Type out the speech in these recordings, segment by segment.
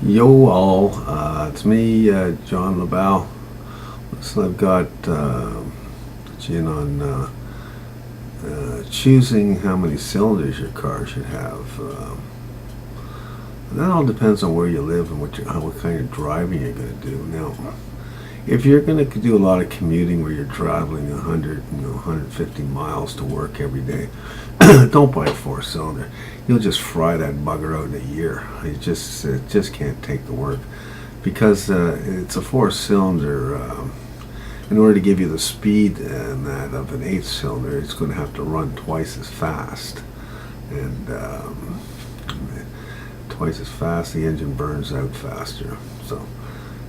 Yo all, it's me, John Laval. Listen, I've got in on choosing how many cylinders your car should have. That all depends on where you live and what kind of driving you're going to do. Now, if you're going to do a lot of commuting where you're traveling 150 miles to work every day, don't buy a four-cylinder. You'll just fry that bugger out in a year. It just can't take the work because it's a four-cylinder. In order to give you the speed and that of an eight-cylinder, it's going to have to run twice as fast, and twice as fast, the engine burns out faster. So,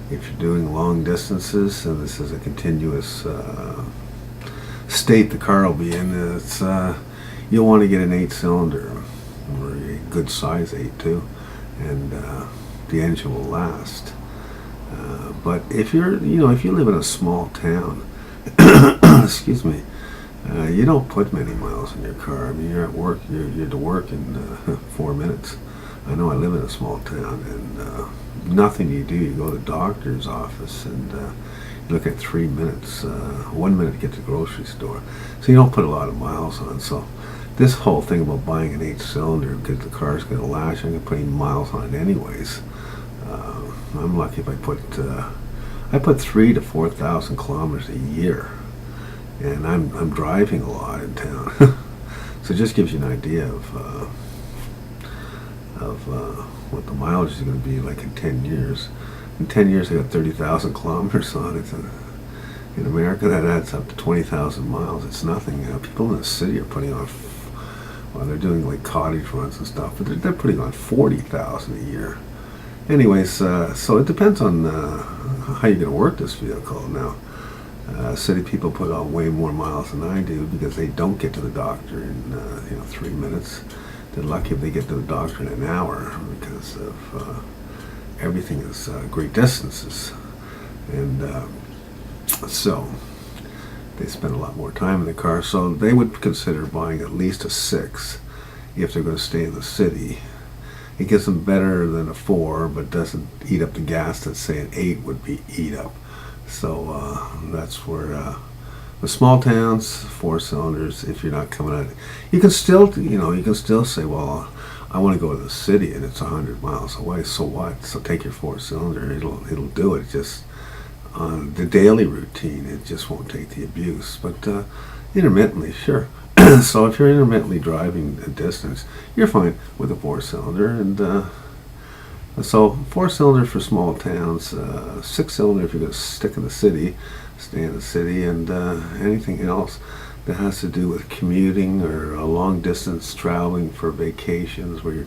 if you're doing long distances, and this is a continuous state the car will be in, you'll want to get an eight-cylinder, or a good size eight too, and the engine will last. But if if you live in a small town, excuse me, you don't put many miles in your car. I mean, you're at work, you're to work in 4 minutes. I know I live in a small town, and nothing you do. You go to the doctor's office, and you look at 3 minutes, 1 minute to get to the grocery store. So you don't put a lot of miles on. So this whole thing about buying an eight-cylinder because the car's going to last, I'm going to put miles on it anyways. I'm lucky if I put 3,000 to 4,000 kilometers a year, and I'm driving a lot in town. So it just gives you an idea of what the mileage is going to be like in 10 years. In 10 years, I got 30,000 kilometers on it. In America, that adds up to 20,000 miles. It's nothing. People in the city are putting on, well, they're doing like cottage runs and stuff, but they're putting on 40,000 a year. Anyways, so it depends on how you're going to work this vehicle. Now, city people put on way more miles than I do because they don't get to the doctor in 3 minutes. They're lucky if they get to the doctor in an hour because of everything is great distances, and so they spend a lot more time in the car. So they would consider buying at least a six if they're going to stay in the city. It gets them better than a four, but doesn't eat up the gas that say an eight would be eat up. So that's where the small towns, four cylinders. If you're not coming out, you can still say, well, I want to go to the city and it's 100 miles away. So what? So take your four-cylinder. It'll do it. Just on the daily routine, it just won't take the abuse. But intermittently, sure. So if you're intermittently driving a distance, you're fine with a four-cylinder. And so four-cylinder for small towns, six-cylinder if you're going to stick in the city, stay in the city, and anything else that has to do with commuting or a long distance traveling for vacations where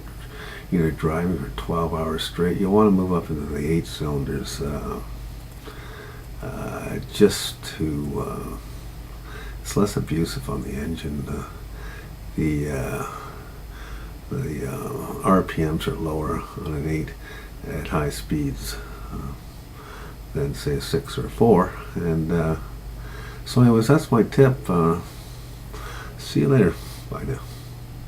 you're driving for 12 hours straight, you want to move up into the eight cylinders just to it's less abusive on the engine. The RPMs are lower on an eight at high speeds than say a six or a four, and so anyways, that's my tip. See you later. Bye now.